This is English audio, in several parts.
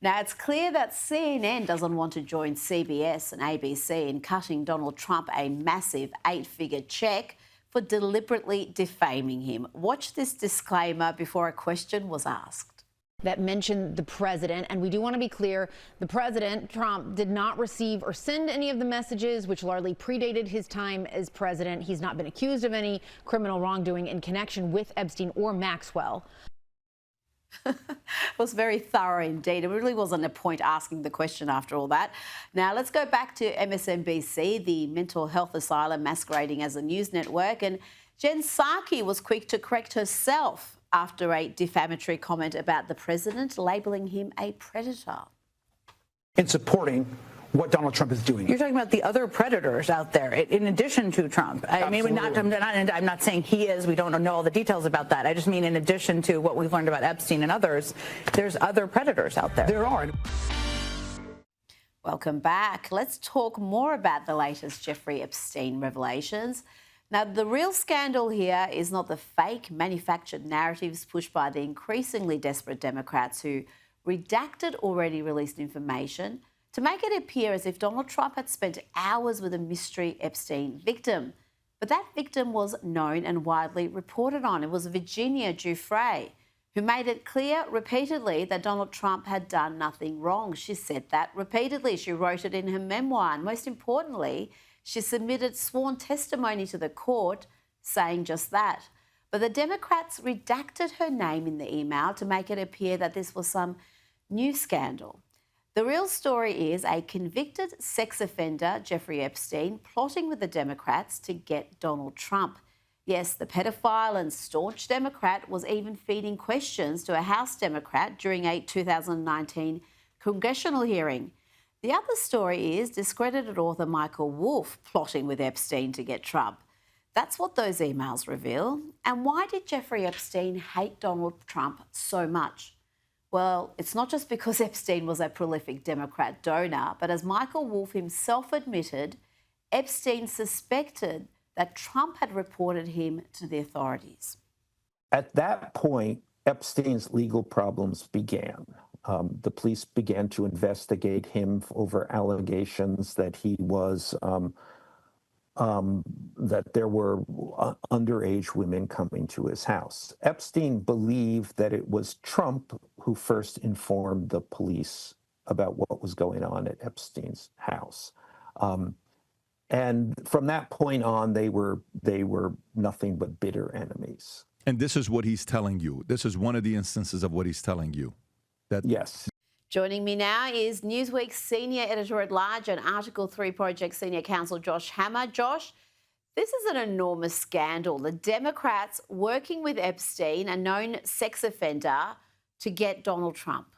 Now, it's clear that CNN doesn't want to join CBS and ABC in cutting Donald Trump a massive 8-figure check for deliberately defaming him. Watch this disclaimer before a question was asked. That mentioned the president. And we do want to be clear, the president, Trump, did not receive or send any of the messages, which largely predated his time as president. He's not been accused of any criminal wrongdoing in connection with Epstein or Maxwell. Was very thorough indeed. It really wasn't a point asking the question after all that. Now, let's go back to MSNBC, the mental health asylum masquerading as a news network. And Jen Psaki was quick to correct herself after a defamatory comment about the president, labelling him a predator. In supporting what Donald Trump is doing. You're talking about the other predators out there, in addition to Trump. I mean, I'm not saying he is. We don't know all the details about that. I just mean in addition to what we've learned about Epstein and others, there's other predators out there. There are. Welcome back. Let's talk more about the latest Jeffrey Epstein revelations. Now, the real scandal here is not the fake manufactured narratives pushed by the increasingly desperate Democrats who redacted already released information to make it appear as if Donald Trump had spent hours with a mystery Epstein victim. But that victim was known and widely reported on. It was Virginia Giuffre, who made it clear repeatedly that Donald Trump had done nothing wrong. She said that repeatedly. She wrote it in her memoir. And most importantly, she submitted sworn testimony to the court saying just that. But the Democrats redacted her name in the email to make it appear that this was some new scandal. The real story is a convicted sex offender, Jeffrey Epstein, plotting with the Democrats to get Donald Trump. Yes, the pedophile and staunch Democrat was even feeding questions to a House Democrat during a 2019 congressional hearing. The other story is discredited author Michael Wolff plotting with Epstein to get Trump. That's what those emails reveal. And why did Jeffrey Epstein hate Donald Trump so much? Well, it's not just because Epstein was a prolific Democrat donor, but as Michael Wolff himself admitted, Epstein suspected that Trump had reported him to the authorities. At that point, Epstein's legal problems began. The police began to investigate him over allegations that he was that there were underage women coming to his house. Epstein believed that it was Trump who first informed the police about what was going on at Epstein's house. And from that point on, they were nothing but bitter enemies. And this is what he's telling you. This is one of the instances of what he's telling you. Yes. Joining me now is Newsweek's senior editor-at-large and Article 3 Project senior counsel Josh Hammer. Josh, this is an enormous scandal. The Democrats working with Epstein, a known sex offender, to get Donald Trump.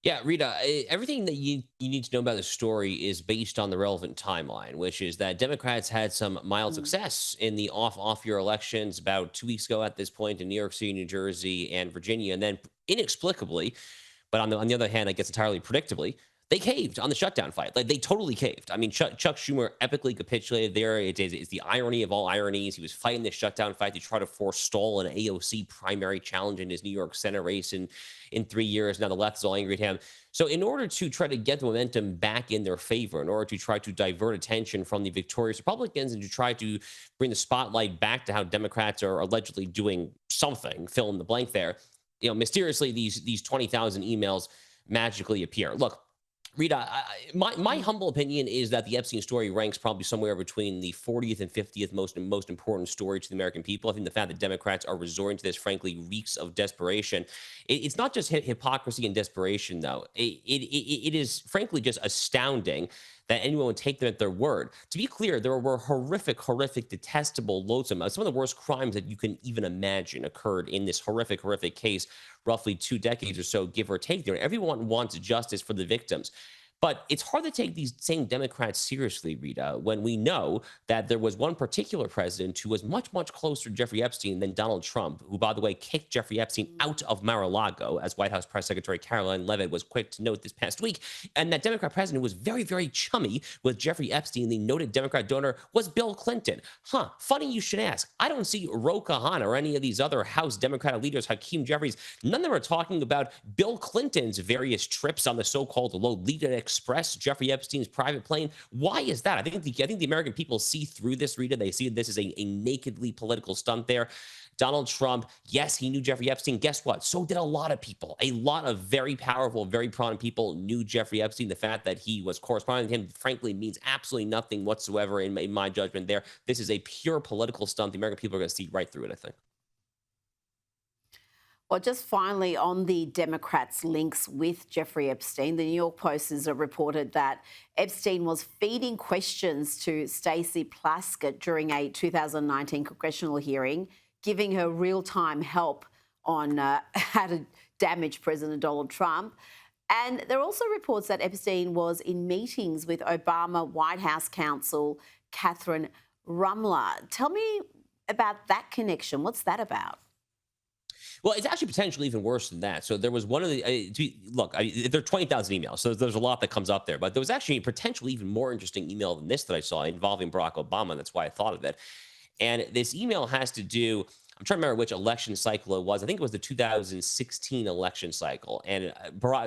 Yeah, Rita, everything that you need to know about the story is based on the relevant timeline, which is that Democrats had some mild success in the off-year elections about 2 weeks ago at this point in New York City, New Jersey, and Virginia. And then inexplicably, but on the other hand, I guess entirely predictably, they caved on the shutdown fight. Like, they totally caved. I mean, Chuck Schumer epically capitulated there. It's the irony of all ironies. He was fighting this shutdown fight to try to forestall an AOC primary challenge in his New York Senate race in 3 years. Now the left is all angry at him. So in order to try to get the momentum back in their favor, in order to try to divert attention from the victorious Republicans and to try to bring the spotlight back to how Democrats are allegedly doing something, fill in the blank there, mysteriously these 20,000 emails magically appear. Look, Rita, my humble opinion is that the Epstein story ranks probably somewhere between the 40th and 50th most important story to the American people. I think the fact that Democrats are resorting to this, frankly, reeks of desperation. It's not just hypocrisy and desperation, though. It is, frankly, just astounding that anyone would take them at their word. To be clear, there were horrific, detestable, loathsome, some of the worst crimes that you can even imagine occurred in this horrific case, roughly 2 decades or so, give or take there. Everyone wants justice for the victims. But it's hard to take these same Democrats seriously, Rita, when we know that there was one particular president who was much, much closer to Jeffrey Epstein than Donald Trump, who, by the way, kicked Jeffrey Epstein out of Mar-a-Lago, as White House Press Secretary Caroline Leavitt was quick to note this past week. And that Democrat president was very, very chummy with Jeffrey Epstein. The noted Democrat donor was Bill Clinton. Funny you should ask. I don't see Ro Khanna or any of these other House Democratic leaders, Hakeem Jeffries. None of them are talking about Bill Clinton's various trips on the so-called Lolita Express, Jeffrey Epstein's private plane. Why is that? I think the American people see through this, Rita. They see this as a nakedly political stunt there. Donald Trump, yes, he knew Jeffrey Epstein. Guess what? So did a lot of people. A lot of very powerful, very prominent people knew Jeffrey Epstein. The fact that he was corresponding with him, frankly, means absolutely nothing whatsoever in my judgment there. This is a pure political stunt. The American people are going to see right through it, I think. Well, just finally on the Democrats' links with Jeffrey Epstein, the New York Post has reported that Epstein was feeding questions to Stacey Plaskett during a 2019 congressional hearing, giving her real-time help on how to damage President Donald Trump. And there are also reports that Epstein was in meetings with Obama White House counsel Catherine Rumler. Tell me about that connection. What's that about? Well, it's actually potentially even worse than that. So there was one of the look. There are 20,000 emails, so there's a lot that comes up there. But there was actually a potentially even more interesting email than this that I saw involving Barack Obama. That's why I thought of it. And this email has to do. I'm trying to remember which election cycle it was. I think it was the 2016 election cycle. And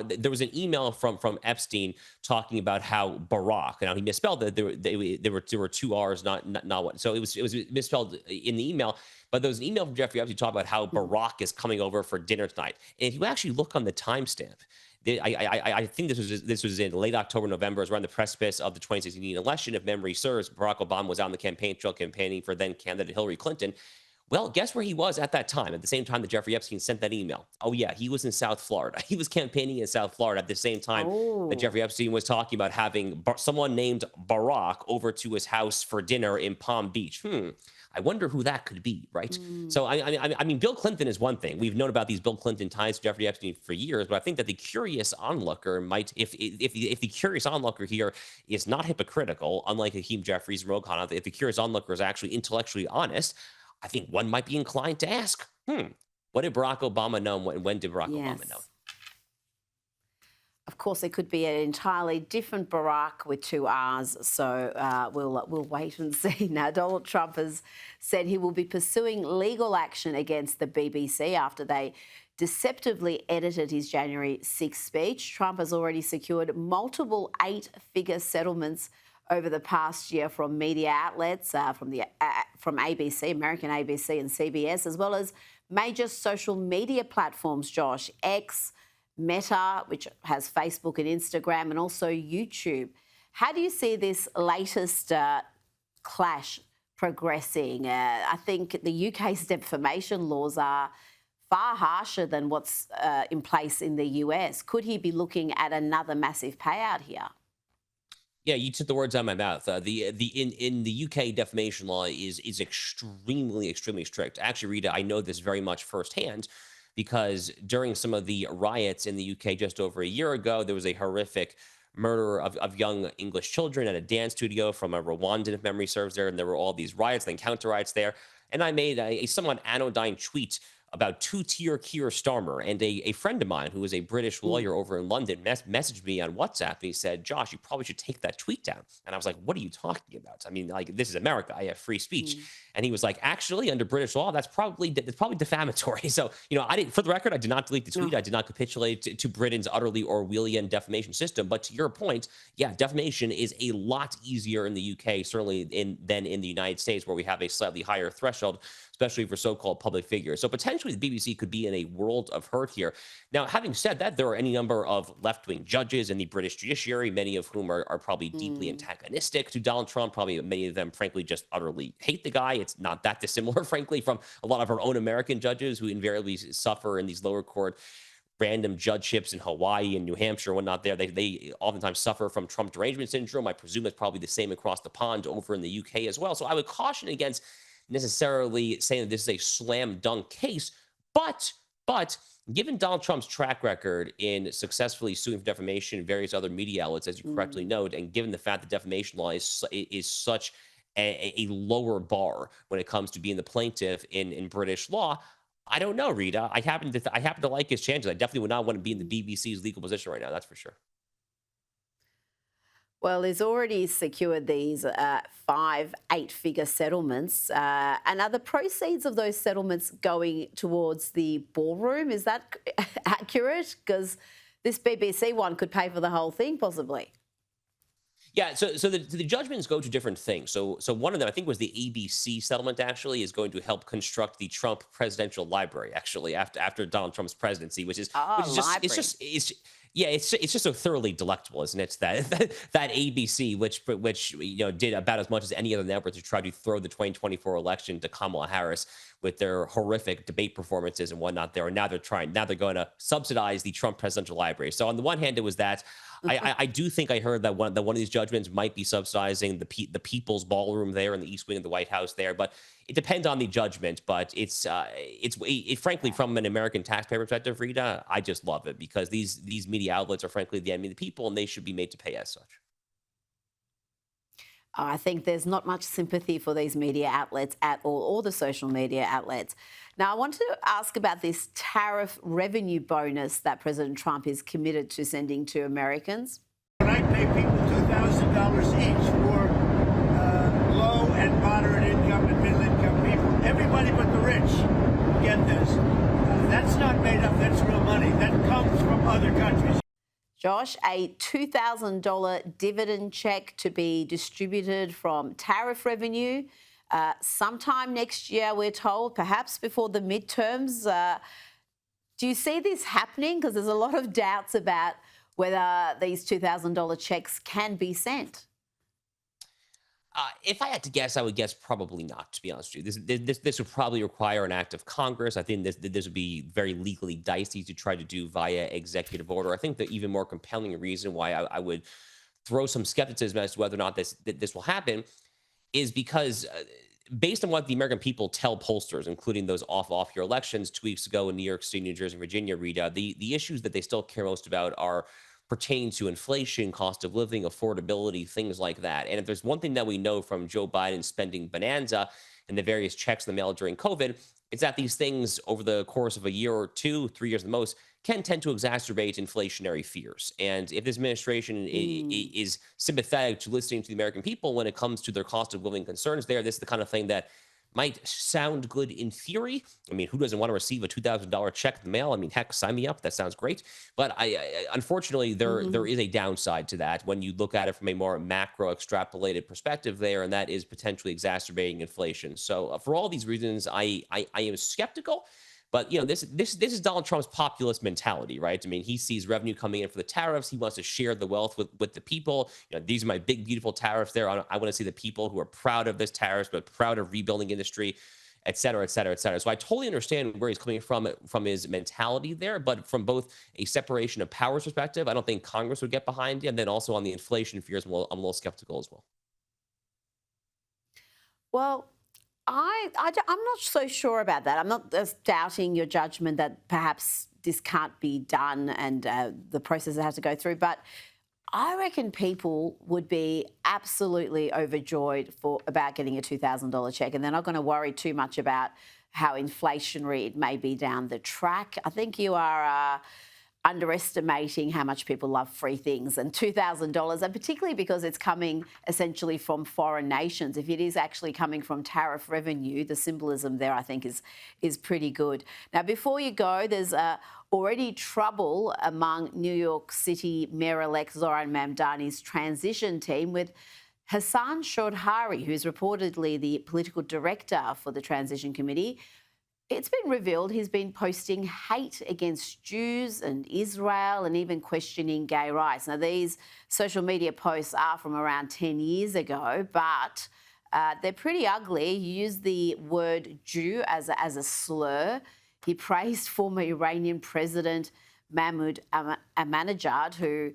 there was an email from Epstein talking about how Barack. Now he misspelled it. There were two R's, not one. So it was misspelled in the email. But there was an email from Jeffrey Epstein talking about how Barack is coming over for dinner tonight. And if you actually look on the timestamp, I think this was in late October, November. It was around the precipice of the 2016 election. If memory serves, Barack Obama was out on the campaign trail campaigning for then candidate Hillary Clinton. Well, guess where he was at that time, at the same time that Jeffrey Epstein sent that email? Oh, yeah, he was in South Florida. He was campaigning in South Florida at the same time that Jeffrey Epstein was talking about having someone named Barack over to his house for dinner in Palm Beach. I wonder who that could be, right? So, I mean, Bill Clinton is one thing. We've known about these Bill Clinton ties to Jeffrey Epstein for years, but I think that the curious onlooker might, if the curious onlooker here is not hypocritical, unlike Hakeem Jeffries and Ro Khanna, if the curious onlooker is actually intellectually honest, I think one might be inclined to ask, what did Barack Obama know and when did Barack Obama know? Of course, it could be an entirely different Barack with two R's, so we'll wait and see. Now, Donald Trump has said he will be pursuing legal action against the BBC after they deceptively edited his January 6th speech. Trump has already secured multiple 8-figure settlements over the past year from media outlets, from ABC, American ABC and CBS, as well as major social media platforms, Josh, X, Meta, which has Facebook and Instagram, and also YouTube. How do you see this latest clash progressing? I think the UK's defamation laws are far harsher than what's in place in the US. Could he be looking at another massive payout here? Yeah, you took the words out of my mouth. In the UK, defamation law is extremely strict. Actually, Rita, I know this very much firsthand because during some of the riots in the UK just over a year ago, there was a horrific murder of young English children at a dance studio from a Rwandan, if memory serves there, and there were all these riots, then counter riots there. And I made a somewhat anodyne tweet about two-tier Keir Starmer, and a friend of mine who is a British lawyer over in London messaged me on WhatsApp, and he said, Josh, you probably should take that tweet down. And I was like, what are you talking about? I mean, like, this is America. I have free speech. And he was like, actually, under British law, that's probably defamatory. So, you know, for the record, I did not delete the tweet. I did not capitulate to Britain's utterly Orwellian defamation system. But to your point, yeah, defamation is a lot easier in the UK, certainly than in the United States, where we have a slightly higher threshold, especially for so-called public figures. So potentially the BBC could be in a world of hurt here. Now, having said that, there are any number of left-wing judges in the British judiciary, many of whom are probably deeply antagonistic to Donald Trump. Probably many of them, frankly, just utterly hate the guy. It's not that dissimilar, frankly, from a lot of our own American judges who invariably suffer in these lower court random judgeships in Hawaii and New Hampshire and whatnot there. They oftentimes suffer from Trump derangement syndrome. I presume it's probably the same across the pond over in the UK as well. So I would caution against necessarily saying that this is a slam dunk case, but But given Donald Trump's track record in successfully suing for defamation and various other media outlets, as you correctly note, and given the fact that defamation law is such a lower bar when it comes to being the plaintiff in British law, I don't know, Rita. I happen to like his chances. I definitely would not want to be in the BBC's legal position right now. That's for sure. Well, he's already secured these 8-figure settlements. And are the proceeds of those settlements going towards the ballroom? Is that accurate? Because this BBC one could pay for the whole thing, possibly. Yeah, so the judgments go to different things. So one of them, I think, was the ABC settlement. Actually, is going to help construct the Trump Presidential Library. Actually, after Donald Trump's presidency, which is just it's just so thoroughly delectable, isn't it? That ABC, which did about as much as any other network to try to throw the 2024 election to Kamala Harris with their horrific debate performances and whatnot. Now they're going to subsidize the Trump Presidential Library. So on the one hand, it was that. I do think I heard that one of these judgments might be subsidizing the People's Ballroom there in the East Wing of the White House there, but it depends on the judgment. But it's frankly, from an American taxpayer perspective, Rita, I just love it because these media outlets are frankly the enemy of the people, and they should be made to pay as such. I think there's not much sympathy for these media outlets at all, or the social media outlets. Now, I want to ask about this tariff revenue bonus that President Trump is committed to sending to Americans. When I pay people $2,000 each for low and moderate income and middle income people, everybody but the rich get this. That's not made up, that's real money. That comes from other countries. Josh, a $2,000 dividend check to be distributed from tariff revenue sometime next year, we're told, perhaps before the midterms. Do you see this happening? Because there's a lot of doubts about whether these $2,000 checks can be sent. If I had to guess, I would guess probably not, to be honest with you. This would probably require an act of Congress. I think this would be very legally dicey to try to do via executive order. I think the even more compelling reason why I would throw some skepticism as to whether or not this will happen is because based on what the American people tell pollsters, including those off-year elections 2 weeks ago in New York City, New Jersey, and Virginia, Rita, the issues that they still care most about are pertain to inflation, cost of living, affordability, things like that. And if there's one thing that we know from Joe Biden's spending bonanza and the various checks in the mail during COVID, it's that these things over the course of a year or 2, 3 years at the most can tend to exacerbate inflationary fears. And if this administration is sympathetic to listening to the American people when it comes to their cost of living concerns this is the kind of thing that might sound good in theory. I mean, who doesn't want to receive a $2,000 check in the mail? I mean, heck, sign me up. That sounds great. But unfortunately, there is a downside to that when you look at it from a more macro extrapolated perspective there, and that is potentially exacerbating inflation. So for all these reasons, I am skeptical. But, this is Donald Trump's populist mentality, right? I mean, he sees revenue coming in for the tariffs. He wants to share the wealth with the people. These are my big, beautiful tariffs there. I want to see the people who are proud of this tariffs, but proud of rebuilding industry, et cetera, et cetera, et cetera. So I totally understand where he's coming from his mentality there. But from both a separation of powers perspective, I don't think Congress would get behind it. And then also on the inflation fears, I'm a little skeptical as well. Well, I'm not so sure about that. I'm not doubting your judgment that perhaps this can't be done and the process that has to go through. But I reckon people would be absolutely overjoyed about getting a $2,000 check, and they're not going to worry too much about how inflationary it may be down the track. I think you are underestimating how much people love free things, and $2,000, and particularly because it's coming essentially from foreign nations. If it is actually coming from tariff revenue, the symbolism there, I think, is pretty good. Now, before you go, there's already trouble among New York City Mayor-elect Zoran Mamdani's transition team with Hassan Chaudhary, who's reportedly the political director for the transition committee. It's been revealed he's been posting hate against Jews and Israel and even questioning gay rights. Now, these social media posts are from around 10 years ago, but they're pretty ugly. He used the word Jew as a slur. He praised former Iranian President Mahmoud Ahmadinejad, who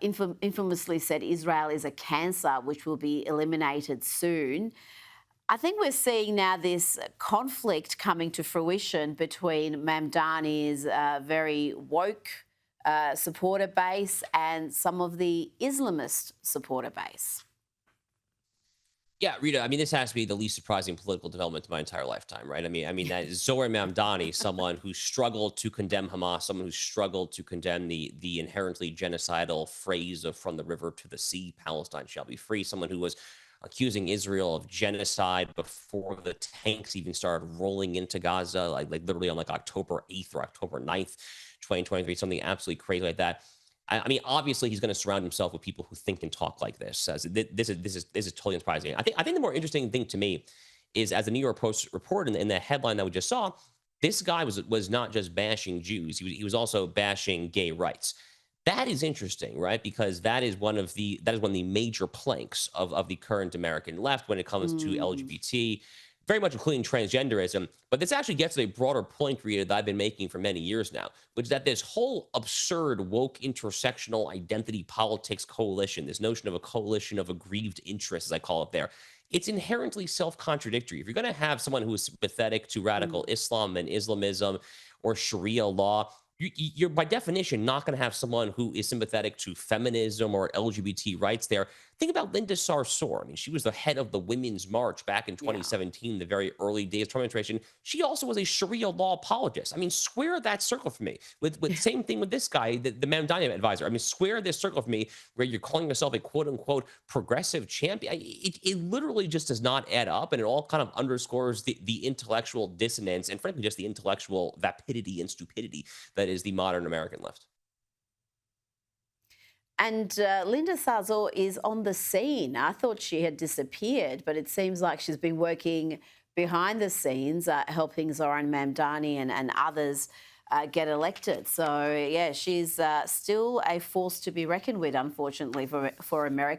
infamously said Israel is a cancer which will be eliminated soon. I think we're seeing now this conflict coming to fruition between Mamdani's very woke supporter base and some of the Islamist supporter base. Yeah, Rita, I mean, this has to be the least surprising political development of my entire lifetime, right? I mean, that is Zohar Mamdani, someone who struggled to condemn Hamas, someone who struggled to condemn the inherently genocidal phrase of "from the river to the sea, Palestine shall be free," someone who was accusing Israel of genocide before the tanks even started rolling into Gaza, like literally on like October 8th or October 9th, 2023, something absolutely crazy like that. I mean, obviously, he's going to surround himself with people who think and talk like this. This is totally surprising. I think the more interesting thing to me is, as the New York Post reported in the headline that we just saw, this guy was not just bashing Jews; he was also bashing gay rights. That is interesting, right? Because that is one of the major planks of the current American left when it comes to LGBT, very much including transgenderism. But this actually gets to a broader point, Rita, that I've been making for many years now, which is that this whole absurd woke intersectional identity politics coalition, this notion of a coalition of aggrieved interests, as I call it there, it's inherently self-contradictory. If you're going to have someone who is sympathetic to radical Islam and Islamism or Sharia law, you're by definition not going to have someone who is sympathetic to feminism or LGBT rights there. Think about Linda Sarsour. I mean, she was the head of the Women's March back in 2017, the very early days of Trump administration. She also was a Sharia law apologist. I mean, square that circle for me. With same thing with this guy, the Mamdani advisor. I mean, square this circle for me where you're calling yourself a quote unquote progressive champion. It literally just does not add up, and it all kind of underscores the intellectual dissonance and frankly just the intellectual vapidity and stupidity that is the modern American left. And Linda Sarsour is on the scene. I thought she had disappeared, but it seems like she's been working behind the scenes, helping Zoran Mamdani and others get elected. So, yeah, she's still a force to be reckoned with, unfortunately, for America.